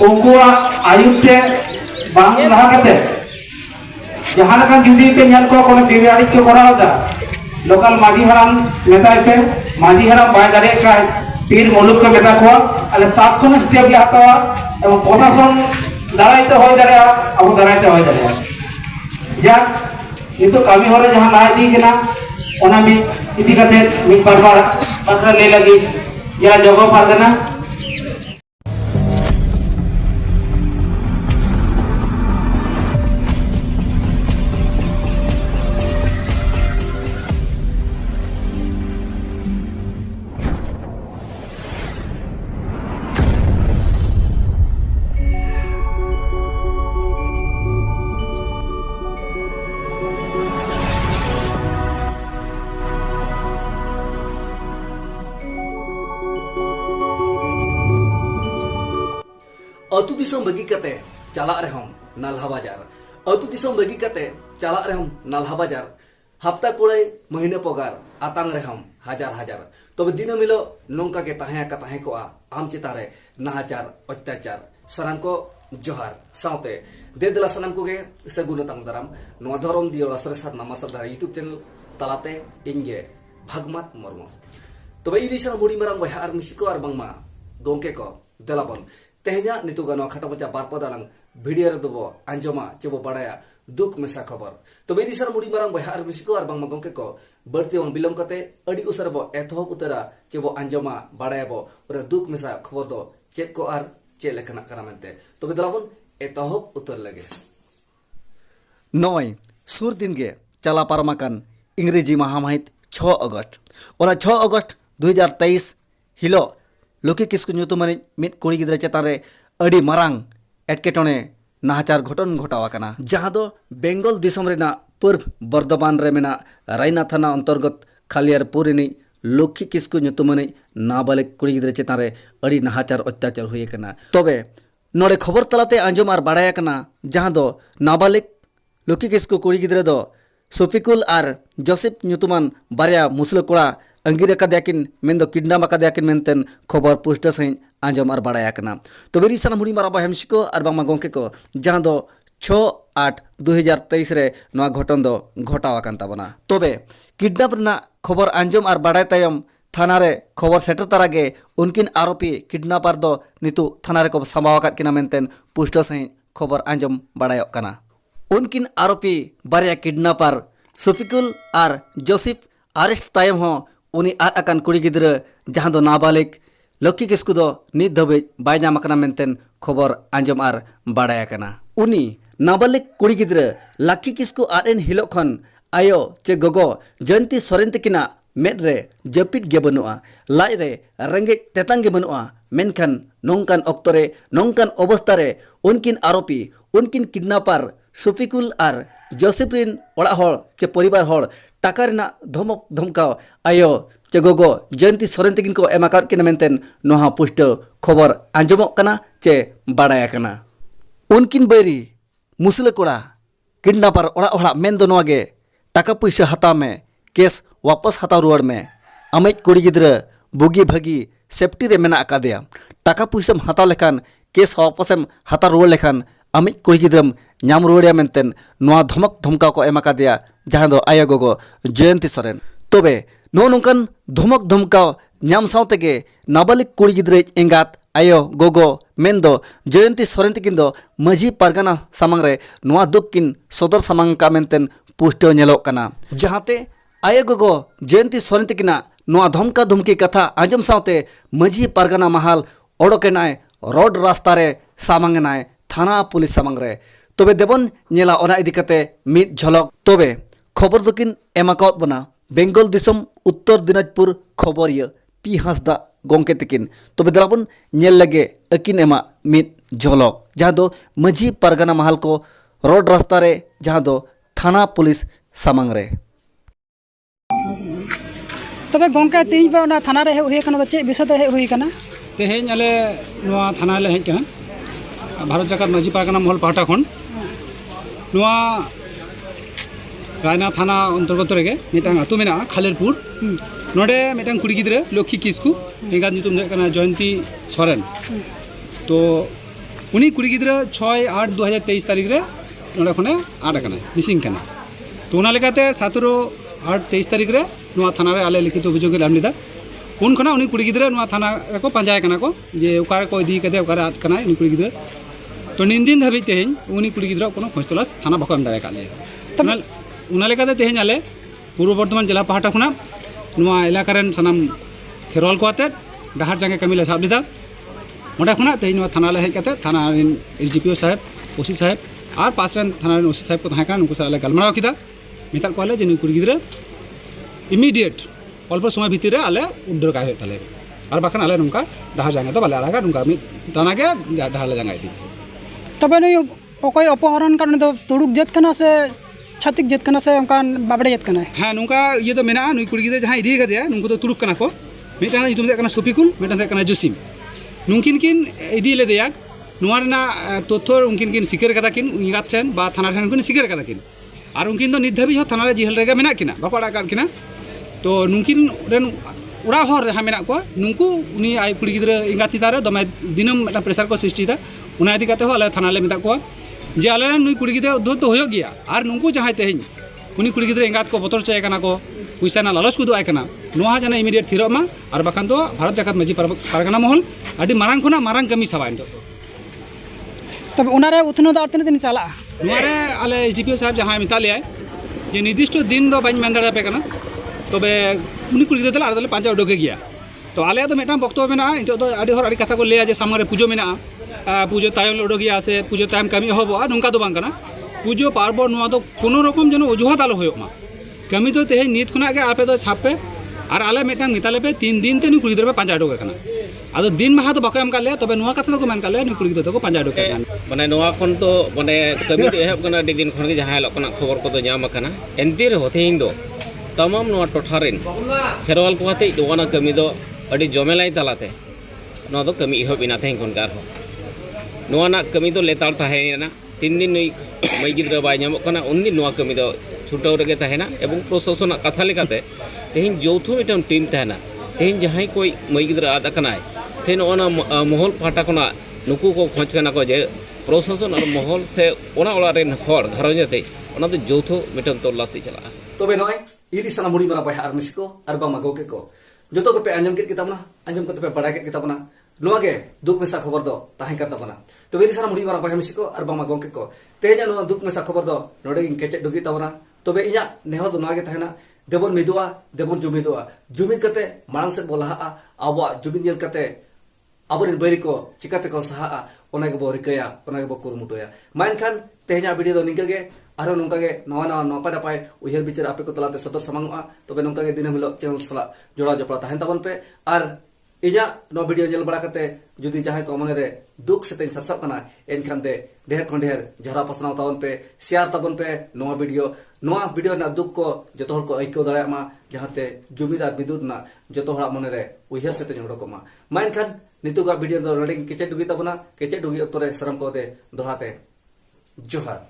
उनकुआ आयुष्य बांग लहा करते जहां लगा जुदी पे ᱧᱮᱞ को कोनो दिव्याड़ी के करावदा लोकल माजी हराम मेताय पे माजी हराम बाय दारे का पीर मुलुक को मेता को अले तात्सोन स्टेप ले हतावा एवं प्रशासन दारायते होय दारे अब दारायते होय दारे जा नितो कामी होरे जहां ना दी केना ओना मी इदी कते मी बार-बार पत्र ले लगी जरा जगह पा देना अतु दिसम बगी कते चला रहम नालहा बाजार अतु दिसम बगी कते चला रहम नालहा बाजार हफ्ता कोड़े महीने पगार आतांग रहम हजार हजार तब दिन मिलो नौका के ताहे को आम चितारे नाहाचार अत्याचार सनाम को जोहार साउते दे दिला सनाम को गे सगुन तांग दराम नवा धरम दियोला सरसात नामा सबदा यूट्यूब चैनल तलाते इनगे भागमात मर्मो तब इलिसन मुड़ी मरांग बहा आर मिसिको आर बांगमा गोंके को देलाबन तेहना नितुगानो खाटा बच्चा बारपदालांग भिडियो रे दबो आंजमा चेबो बडाया दुख मेसा खबर तो बेदिसर मुड़ी मारांग बहा आर मिसिको आर बांग गंके को बर्ती वन बिलम कते अडी उसरबो एथोप उतरा चेबो आंजमा बडायाबो और दुख मेसा खबर दो चेक को आर चे लेखना करा मेनते तो बेदलाबन एथोप उतर लगे नय सुर दिन गे चला पारमाकान इंग्रेजी महामाहित 6 अगस्त और 6 अगस्त 2023 हिलो लोके किसको ᱧᱩᱛᱩᱢᱟᱱ मिट कुड़ी गिद्रा चेतान रे अडी मारांग एटकेटोने नाहाचार घटन घटावाकना जहां दो बेंगल दिसम रेना पूर्व बर्धमान रे मेना रायना थाना अंतर्गत खालियारपुर रिनी लोकी किसको ᱧᱩᱛᱩᱢᱟᱱ नाबालिग कुड़ी गिद्रा चेतान रे अडी नाहाचार अत्याचार हुए कना तबे नोडे खबर तलाते आंजम आर बाडाया कना जहां दो नाबालिग लोकी किसको कुड़ी गिद्रा दो सोफिकुल आर जोसेफ ᱧᱩᱛᱩᱢᱟᱱ बारिया मुसला कोड़ा अंगीर कदाकिन मेन दो किडनैप कदाकिन मेनतेन खबर पुष्ट सही आंजम आर बाडाया कना तो बेरी सना मुड़ी मारा हेमसिको आर बांगमा गोंके को जहां दो 6/8/2023 रे नवा घटन दो घटावा कान ताबना तबे किडनैप रना खबर आंजम आर बाडाय तायम थाना रे खबर सेटर तारागे उनकिन आरोपी किडनैपर दो नितु थाना रे को समावा कात किना मेनतेन पुष्ट सही खबर आंजम बाडायो कना उनकिन आरोपी बारिया किडनैपर सोफिकुल आर जोसेफ अरेस्ट तायम हो उनी आर अकान कुड़ी गिद्रा जहां दो नाबालिग लकी किसकु दो नित धबे बाय नाम कना मेनतेन खबर आंजम आर बाडाया कना उनी नाबालिग कुड़ी गिद्रा लकी किसकु आर एन हिलो खन आयो चे गोगो जयंती सोरेन तकिना मेड रे जपिट गे बनुआ लाई रे रंगे तेतांग गे बनुआ मेनखान नोंकान ऑक्टोरे नोंकान अवस्था रे उनकिन आरोपी उनकिन किडनैपर सोफिकुल आर जोसेफ रिन ओड़ा होड़ चे परिवार होड़ टाका रेना धमक धमकाव आयो चे गोगो जयंती सोरेन तकिन को एमाकार किना मेनतेन नोहा पुष्ट खबर आंजमक कना चे बाडाया कना उनकिन बैरी मुसला कोड़ा किडनैपर ओड़ा ओड़ा मेन दो नोगे टाका पैसा हता में केस वापस हता रुआड़ में अमेज कुड़ी गिद्रा बुगी भगी सेफ्टी रे मेना अकादेया टाका पैसाम हता लेखान केस वापसम हता रुआड़ लेखान अमित कुड़ी गिद्रम नाम रुआड़िया मेनतेन नोआ धमक धमका को एमाकादेया जहां दो आया गोगो जयंती सोरेन तबे नो नोंकान धमक धमका नाम सावतेगे नाबालिग कुड़ी गिद्रा एंगात आयो गोगो मेन दो जयंती सोरेन तकिन दो मजी पारगाना सामंग रे नोआ दुखकिन सदर सामंग का मेनतेन पुष्ट नेलो कना जहांते आयो गोगो जयंती सोरेन तकिना नोआ धमका धमकी कथा आंजम सावते मजी पारगाना महल ओडोकेनाय रोड रास्ता रे सामंग नाय थाना पुलिस सामंग रे तबे देबन नेला ओना इदी कते मिट झलक तबे खबर दकिन एमाकाउट बना बेंगल दिसम उत्तर दिनाजपुर खबरिया पी हांसदा गोंके तकिन तबे दलाबन नेल लगे अकिन एमा मिट झलक जहां दो मजी पारगाना महल को रोड रास्ता रे जहां दो थाना पुलिस सामंग रे तबे गोंके तीन पे ओना थाना रे हुई कना चे विषय हे हुई कना तेहें आले नोआ थाना ले हेज कना भारत जाकात मजी पारगाना महल पाहटा खन नोआ रायना थाना अंतर्गत रेगे मिटांग आतु मेना खालेरपुर नोडे मिटांग कुड़ी गिद्रा लक्ष्मी किस्कु एंगा नितुम दो कना जयंती सोरेन तो उनी कुड़ी गिद्रा 6/8/2023 तारीख रे नोडे खने आड कना मिसिंग कना तो उना लेकाते 17/8/23 तारीख रे नोआ थाना रे आले लिखित अभियोग एम लेदा उन खना उनी कुड़ी गिद्रा नोआ थाना रे को पांजाय कना को जे ओकारे को इदी कदे ओकारे आद कना उनी कुड़ी गिद्रा तो निन दिन धाबी तेहें उनी कुड़ी गिद्रा कोनो खोज तलाश थाना बको एम दाड़े का ले उना लेकाते तेहें आले पूर्व बर्धमान जिला पाहटा खना नोआ इलाका रेन सनाम खेरवाल को आते डाहार जांगे कमी ले साब लेदा ओंडे खना तेहें नोआ थाना ले हेज काते थाना रेन एसडीपीओ साहेब ओसी साहेब और पास रेन थाना रेन ओसी साहेब को तहां कान उनको साले गलमाराव किदा मेता को आले जे नुई कुड़ी गिद्रा इमीडिएट अल्प समय भितर रे आले उद्धार का होय ताले और बाखान आले नुका डाहार जांगे तो बाले आलागा नुका मी ताना के डाहार ले जांगा इदी तबे नुई अकय अपहरण करने तो तुड़ुक जत कना से छातिक जत कना से उनकान बाबड़े जत कना हाँ नुका ये तो मेना नुई कुड़ी गिद्रा जहां इदी कदे नुको तो तुरुक कना को मेटा इतुम दे कना सुपिकुल मेटा दे कना जुसिम नुकिन किन इदी ले देया नुआ रेना तथ्य उनकिन किन सिकर कदा किन इंगात ठेन बा थाना ठेन किन सिकर कदा किन और उनकिन तो नित धाबी हो थाना रे जिहल रेगा मेना किना बाको अड़ा काट किना तो नुकिन रेन उड़ा हर जहां मेना को नुकु उनी आई कुड़ी गिद्रा इंगात चिता रे दमे दिनम मेटा प्रेशर को सृष्टि दा उना इदी काते हो आले थाना ले मेता को जे आले नुई कुड़ी गिद्रा उद्धर तो होयो गया और नुकु जहां तेहें उनी कुड़ी गिद्रा इंगात को बतर चय कना को पैसा ना लालच को दो आय कना नोहा जाना इमीडिएट थिरो मा और बाखान तो भारत जाकात माजी पारगना महल आदि मारांग खना मारांग कमी सबाइन तो तब उनारे उथनो दा अर्तने दिन चला नुआरे आले एसडीपीओ साहब जहां मिता लिया जे निर्दिष्ट दिन दो बाइन मेन दाड़ा पे कना तबे उनी कुड़ी गिद्रा तला आदले पांचा उडोके गया तो आले तो मेटा बक्तव्य मेना इतो तो आदि हर आदि कथा को लेया जे सामने पुजो मेना पुजो तायम उडो गया से पुजो तायम कमी होबो नुका तो बांग कना पुजो पार्बो नुआ तो कोनो रकम जनो अजुहात आलो होयो मा कमी तो तेहे नीत खुना के आपे तो छापे और आले मेटा मिताले पे 3 दिन ते नु कुड़ी गिद्रा पे पांचा उडोके कना आदो दिन महा तो बको एम का ले तबे नुआ कथा तो मेन का ले नु कुड़ी गिद्रा तो पांचा उडोके कना माने नोआ खन तो माने कमी तो एहब कना दिन खन के जहां लोकना खबर को तो जाम कना एंती रे होते हिंदो तमाम नोआ टोठारेन खेरवाल को हाते दोना कमी दो अडी जमेलाई तालाते नो दो कमी इहो बिना थे कोन कार नोआ ना कमी तो लेताल ताहेना 3 दिन नई मई गिद्रा बाय नामो कना उन दिन नोआ कमी दो छुटाव रेगे ताहेना एवं प्रशासन कथा लेकाते तेहिं जौथो मिटम टीम ताहेना तेहिं जहां कोई मई गिद्रा आद कनाय से नोना महल पाटा कोना नुकु को खोज कना को जे प्रशासन और महल से ओना ओला रेन हर घरजते ओना तो जौथो मिटम तलाशी चला तबे नय इदी साना मुड़ी मरा बहा आर मिसिको आर बा मागो के को जतो को पे अंजम के किताबना अंजम को पे बड़ा के किताबना नोआ के दुख मेसा खबर दो ताहे का तबना तो इदी साना मुड़ी मरा बहा मिसिको आर बा मागो के को तेजा नो दुख मेसा खबर दो नोडे केचे दुगी तबना तबे इया नेहो दो नोआ के तहना देबन मिदुआ देबन जुमिदुआ जुमिद कते मांग से बोला आबा जुमिद जेल कते आबरिन बैरी को चिकाते को सहा ओना के बो रिकया ओना के बो कुरमुटोया मानखान तेजा वीडियो दो निंगे गे आरो नोंका गे नवा नवा नपाय नपाय उहर बिचार आपे को तलाते सदर समांगआ तबे नोंका गे दिन हिलो चैनल सला जोड़ा जपड़ा तहन तबन पे आर इजा नो वीडियो जेल बड़ा कते जुदी जहां को मने रे दुख से तेन सरसब कना एनखान दे ढेर खन ढेर जहरा पसनाव तबन पे शेयर तबन पे नवा वीडियो ना दुख को जतो हर को आइको दाया मा जहाते जुमीदार विद्युत ना जतो हरा मने रे उहर से तेन उडको मा मानखान नितुगा वीडियो दो रेडिंग केचे दुगी तबना केचे दुगी अतरे शरम को दे दोहाते जोहार।